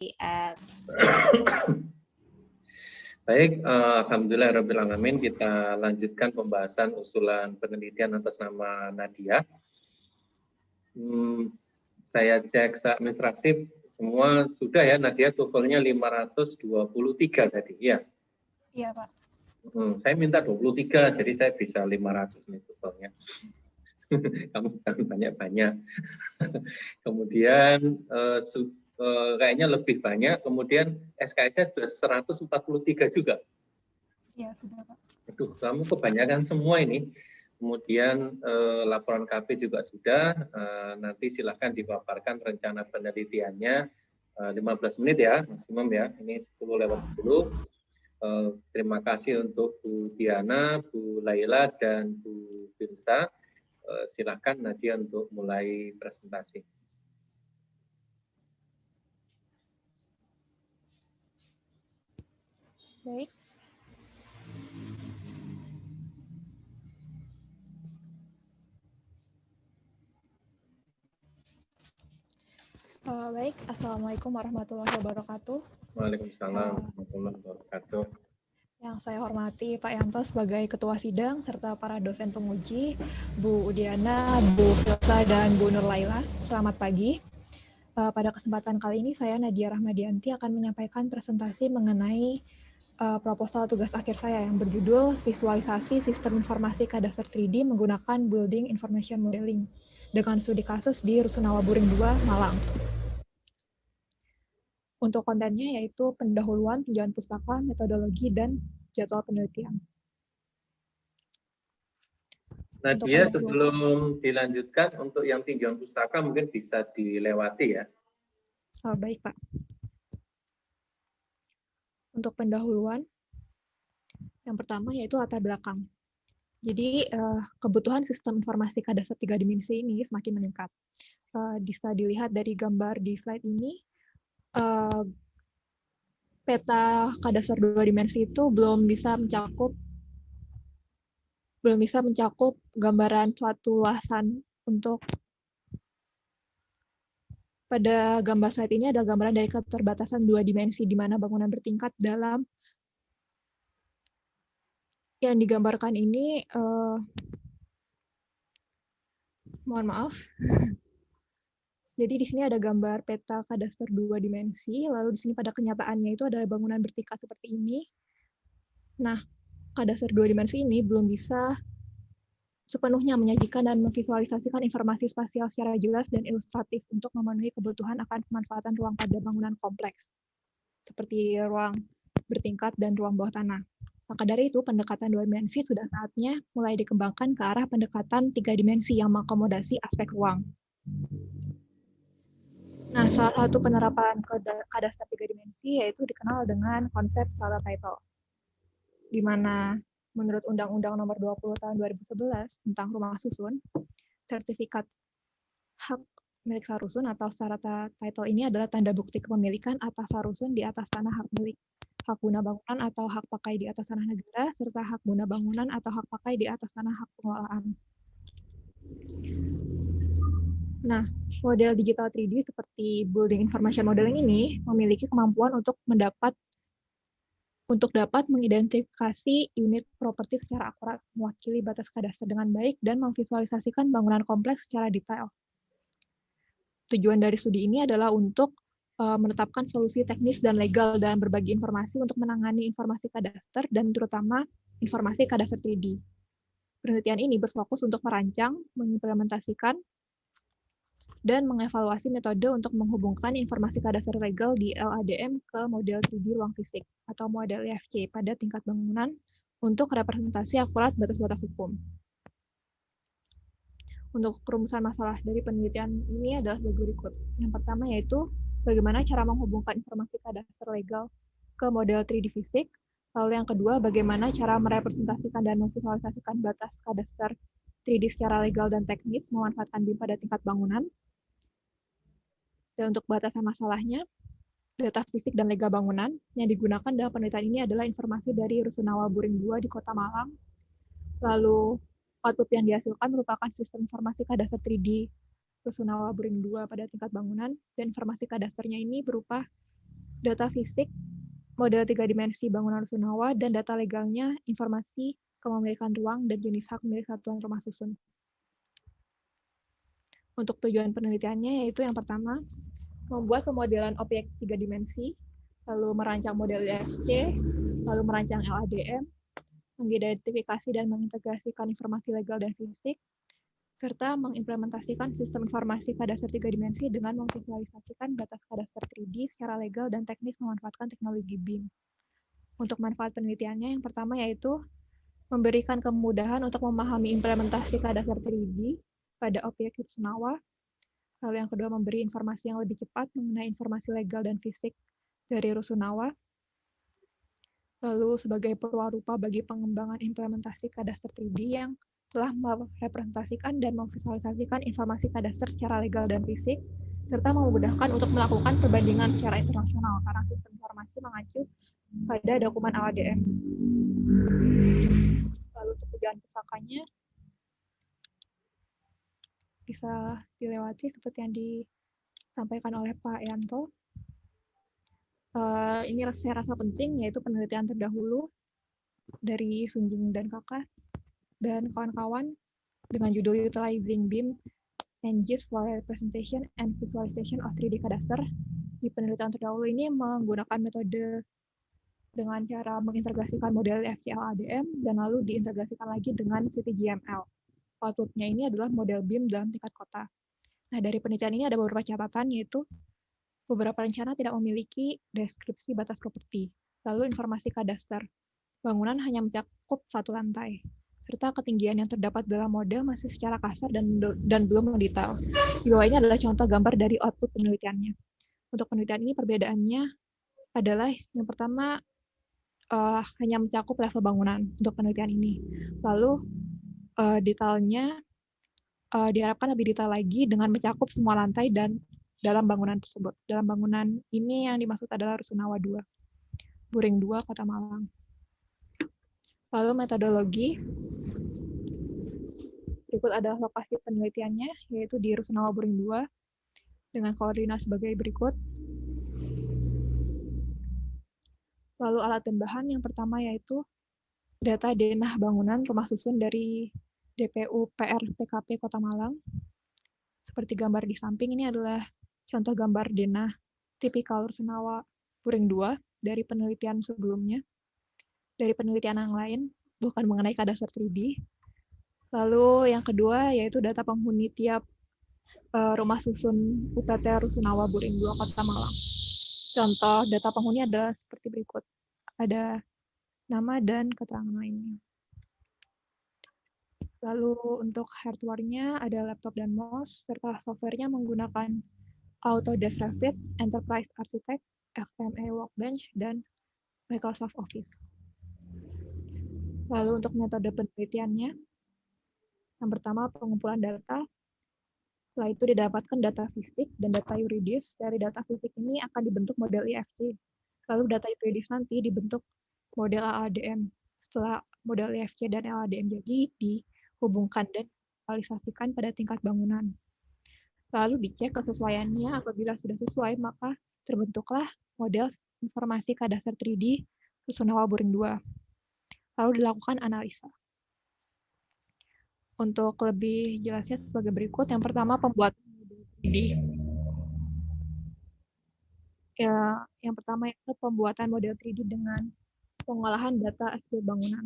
Iya. Baik, alhamdulillahirrahmanirrahim, kita lanjutkan pembahasan usulan penelitian atas nama Nadia. Saya cek administratif semua sudah ya, Nadia, TOEFL-nya 523 tadi, ya? Iya, Pak. Saya minta 23, jadi saya bisa 500 nih TOEFL-nya. Kamu banyak-banyak. Kemudian kayaknya lebih banyak, kemudian SKS-nya sudah 143 juga. Iya, sudah, Pak. Aduh, kamu kebanyakan semua ini. Kemudian laporan KP juga sudah, nanti silahkan dipaparkan rencana penelitiannya, 15 menit ya, maksimum ya, ini 10:10. Terima kasih untuk Bu Diana, Bu Laila, dan Bu Firsa. Silahkan Nadia untuk mulai presentasi. Baik. Baik, Assalamualaikum warahmatullahi wabarakatuh. Waalaikumsalam warahmatullahi wabarakatuh. Yang saya hormati Pak Yanto sebagai Ketua Sidang, serta para dosen penguji, Bu Udiana, Bu Filsa, dan Bu Nur Laila. Selamat pagi. Pada kesempatan kali ini, saya Nadia Rahmadianti akan menyampaikan presentasi mengenai proposal tugas akhir saya yang berjudul Visualisasi Sistem Informasi Kadastar 3D menggunakan Building Information Modeling dengan studi kasus di Rusunawa Buring 2, Malang. Untuk kontennya yaitu pendahuluan, tinjauan pustaka, metodologi, dan jadwal penelitian. Nadia, sebelum dilanjutkan, untuk yang tinjauan pustaka mungkin bisa dilewati ya. Baik, Pak. Untuk pendahuluan, yang pertama yaitu latar belakang. Jadi, kebutuhan sistem informasi kadastar 3 dimensi ini semakin meningkat. Bisa dilihat dari gambar di slide ini, peta kadastar 2 dimensi itu belum bisa mencakup gambaran suatu luasan. Untuk pada gambar slide ini ada gambaran dari keterbatasan 2 dimensi di mana bangunan bertingkat dalam yang digambarkan ini, mohon maaf. Jadi di sini ada gambar peta kadastar 2 dimensi, lalu di sini pada kenyataannya itu adalah bangunan bertingkat seperti ini. Nah, kadastar 2 dimensi ini belum bisa sepenuhnya menyajikan dan memvisualisasikan informasi spasial secara jelas dan ilustratif untuk memenuhi kebutuhan akan pemanfaatan ruang pada bangunan kompleks, seperti ruang bertingkat dan ruang bawah tanah. Maka dari itu, pendekatan 2 dimensi sudah saatnya mulai dikembangkan ke arah pendekatan 3 dimensi yang mengakomodasi aspek ruang. Nah, salah satu penerapan kadastar 3 dimensi yaitu dikenal dengan konsep strata title, di mana menurut Undang-Undang Nomor 20 Tahun 2011 tentang Rumah Susun, sertifikat hak milik sarusun atau strata title ini adalah tanda bukti kepemilikan atas sarusun di atas tanah hak milik, hak guna bangunan atau hak pakai di atas tanah negara, serta hak guna bangunan atau hak pakai di atas tanah hak pengelolaan. Nah, model digital 3D seperti Building Information Modeling ini memiliki kemampuan untuk dapat mengidentifikasi unit properti secara akurat, mewakili batas kadastar dengan baik, dan memvisualisasikan bangunan kompleks secara detail. Tujuan dari studi ini adalah untuk menetapkan solusi teknis dan legal dalam berbagi informasi untuk menangani informasi kadastar dan terutama informasi kadastar 3D. Penelitian ini berfokus untuk merancang, mengimplementasikan, dan mengevaluasi metode untuk menghubungkan informasi kadastar legal di LADM ke model 3D ruang fisik atau model IFC pada tingkat bangunan untuk representasi akurat batas-batas hukum. Untuk perumusan masalah dari penelitian ini adalah sebagai berikut. Yang pertama yaitu bagaimana cara menghubungkan informasi kadastar legal ke model 3D fisik. Lalu yang kedua, bagaimana cara merepresentasikan dan memvisualisasikan batas kadastar 3D secara legal dan teknis memanfaatkan BIM pada tingkat bangunan. Dan untuk batasan masalahnya, data fisik dan legal bangunan yang digunakan dalam penelitian ini adalah informasi dari Rusunawa Buring 2 di Kota Malang. Lalu output yang dihasilkan merupakan sistem informasi kadastar 3D Rusunawa Buring 2 pada tingkat bangunan, dan informasi kadastarnya ini berupa data fisik, model 3 dimensi bangunan rusunawa, dan data legalnya, informasi kepemilikan ruang, dan jenis hak milik satuan rumah susun. Untuk tujuan penelitiannya yaitu yang pertama, membuat pemodelan objek 3 dimensi, lalu merancang model IFC, lalu merancang LADM, mengidentifikasi dan mengintegrasikan informasi legal dan fisik, serta mengimplementasikan sistem informasi kadasar 3 dimensi dengan memvisualisasikan batas kadasar 3D secara legal dan teknis memanfaatkan teknologi BIM. Untuk manfaat penelitiannya, yang pertama yaitu memberikan kemudahan untuk memahami implementasi kadasar 3D pada objek rusunawa. Lalu yang kedua, memberi informasi yang lebih cepat mengenai informasi legal dan fisik dari rusunawa. Lalu sebagai perwarupa bagi pengembangan implementasi kadasar 3D yang telah merepresentasikan dan memvisualisasikan informasi kadasar secara legal dan fisik, serta memudahkan untuk melakukan perbandingan secara internasional karena sistem informasi mengacu pada dokumen LADM. Lalu untuk tujuan pusakanya bisa dilewati seperti yang disampaikan oleh Pak Yanto. Ini saya rasa penting, yaitu penelitian terdahulu dari Sunjing dan Kakak dan kawan-kawan dengan judul Utilizing BIM Engines for Representation and Visualization of 3D Cadastre. Di penelitian terdahulu ini menggunakan metode dengan cara mengintegrasikan model FCL-ADM dan lalu diintegrasikan lagi dengan CTGML. Outputnya ini adalah model BIM dalam tingkat kota. Nah, dari penelitian ini ada beberapa catatan, yaitu beberapa rencana tidak memiliki deskripsi batas properti. Lalu informasi kadastar. Bangunan hanya mencakup satu lantai, serta ketinggian yang terdapat dalam model masih secara kasar dan belum mendetail. Di bawah ini adalah contoh gambar dari output penelitiannya. Untuk penelitian ini perbedaannya adalah yang pertama hanya mencakup level bangunan untuk penelitian ini. Lalu detailnya diharapkan lebih detail lagi dengan mencakup semua lantai dan dalam bangunan tersebut. Dalam bangunan ini yang dimaksud adalah Rusunawa 2, Buring 2, Kota Malang. Lalu metodologi, berikut adalah lokasi penelitiannya, yaitu di Rusunawa Buring 2, dengan koordinat sebagai berikut. Lalu alat dan bahan, yang pertama yaitu data denah bangunan rumah susun dari DPU PR PKP Kota Malang. Seperti gambar di samping, ini adalah contoh gambar denah tipikal Rusunawa Buring 2 dari penelitian sebelumnya. Dari penelitian yang lain, bukan mengenai kadasar 3D. Lalu yang kedua yaitu data penghuni tiap rumah susun UPT Rusunawa Buring 2 Kota Malang. Contoh data penghuni adalah seperti berikut. Ada nama dan keterangan lainnya. Lalu untuk hardware-nya ada laptop dan mouse, serta software-nya menggunakan Autodesk Revit, Enterprise Architect, FME Workbench, dan Microsoft Office. Lalu untuk metode penelitiannya, yang pertama pengumpulan data, setelah itu didapatkan data fisik dan data yuridis. Dari data fisik ini akan dibentuk model IFC. Lalu data yuridis nanti dibentuk model LADM. Setelah model IFC dan LADM jadi, dihubungkan dan visualisasikan pada tingkat bangunan. Lalu dicek kesesuaiannya, apabila sudah sesuai, maka terbentuklah model informasi kadastar 3D Rusunawa Buring 2. Lalu dilakukan analisa. Untuk lebih jelasnya sebagai berikut, yang pertama pembuatan model 3D. Yang pertama itu pembuatan model 3D dengan pengolahan data aspek bangunan.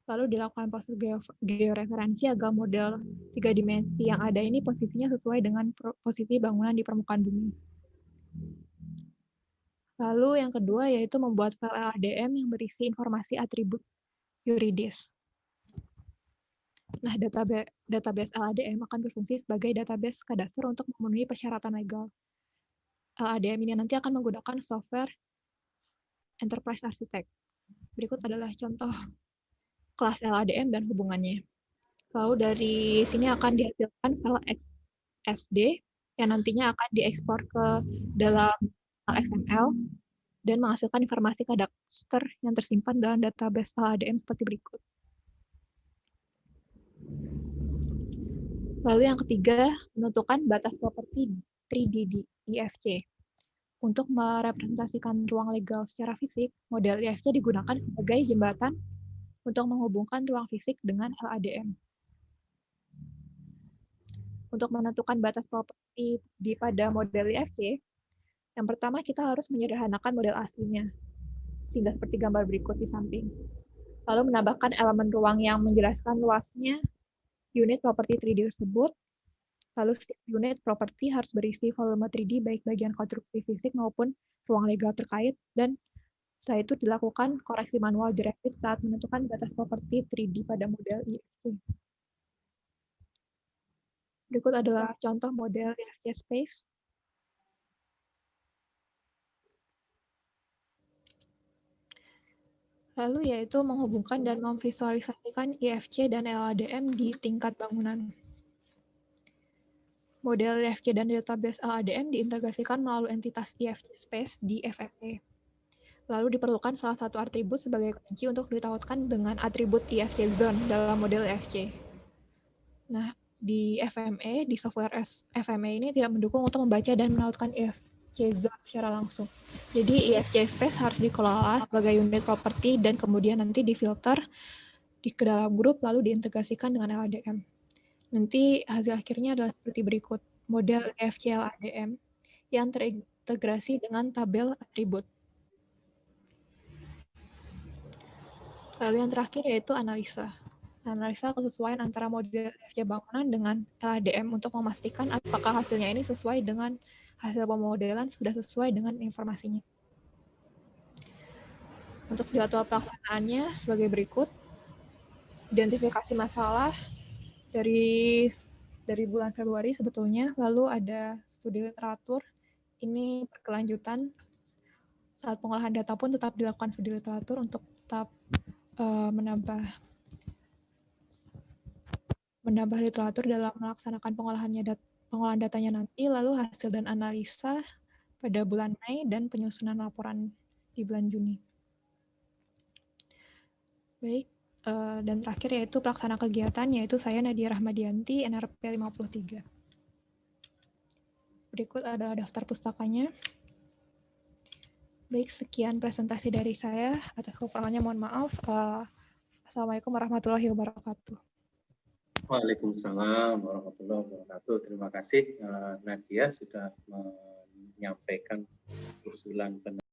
Lalu dilakukan proses georeferensi agar model 3 dimensi yang ada ini posisinya sesuai dengan posisi bangunan di permukaan bumi. Lalu yang kedua yaitu membuat file LADM yang berisi informasi atribut yuridis. Nah, database LADM akan berfungsi sebagai database kadastar untuk memenuhi persyaratan legal. LADM ini nanti akan menggunakan software Enterprise Architect. Berikut adalah contoh kelas LADM dan hubungannya. Lalu dari sini akan dihasilkan file XSD yang nantinya akan diekspor ke dalam XML dan menghasilkan informasi kadastar yang tersimpan dalam database LADM seperti berikut. Lalu yang ketiga, menentukan batas properti 3D di IFC. Untuk merepresentasikan ruang legal secara fisik, model IFC digunakan sebagai jembatan untuk menghubungkan ruang fisik dengan LADM. Untuk menentukan batas properti pada model IFC, yang pertama kita harus menyederhanakan model aslinya, sehingga seperti gambar berikut di samping. Lalu menambahkan elemen ruang yang menjelaskan luasnya unit properti 3D tersebut. Lalu setiap unit properti harus berisi volume 3D baik bagian konstruksi fisik maupun ruang legal terkait, dan setelah itu dilakukan koreksi manual directed saat menentukan batas properti 3D pada model IFC. Berikut adalah contoh model IFC space. Lalu yaitu menghubungkan dan memvisualisasikan IFC dan LADM di tingkat bangunan. Model IFC dan database LADM diintegrasikan melalui entitas IFC space di FME. Lalu diperlukan salah satu atribut sebagai kunci untuk ditautkan dengan atribut IFC zone dalam model IFC. Nah, di FME, di software FME ini tidak mendukung untuk membaca dan menautkan IFC zone secara langsung. Jadi IFC space harus dikelola sebagai unit property dan kemudian nanti difilter ke dalam grup lalu diintegrasikan dengan LADM. Nanti hasil akhirnya adalah seperti berikut. Model IFC LADM yang terintegrasi dengan tabel atribut. Lalu yang terakhir yaitu analisa. Analisa kesesuaian antara model IFC bangunan dengan LADM untuk memastikan apakah hasilnya ini sesuai dengan hasil pemodelan, sudah sesuai dengan informasinya. Untuk jadwal pelaksanaannya sebagai berikut. Identifikasi masalah dari bulan Februari sebetulnya, lalu ada studi literatur, ini berkelanjutan. Saat pengolahan data pun tetap dilakukan studi literatur untuk tetap menambah literatur dalam melaksanakan pengolahan datanya nanti, lalu hasil dan analisa pada bulan Mei, dan penyusunan laporan di bulan Juni. Baik, dan terakhir yaitu pelaksana kegiatan, yaitu saya Nadia Rahmadianti, NRP 53. Berikut adalah daftar pustakanya. Baik, sekian presentasi dari saya. Atas kekurangannya mohon maaf. Assalamualaikum warahmatullahi wabarakatuh. Waalaikumsalam warahmatullahi wabarakatuh. Terima kasih Nadia sudah menyampaikan usulan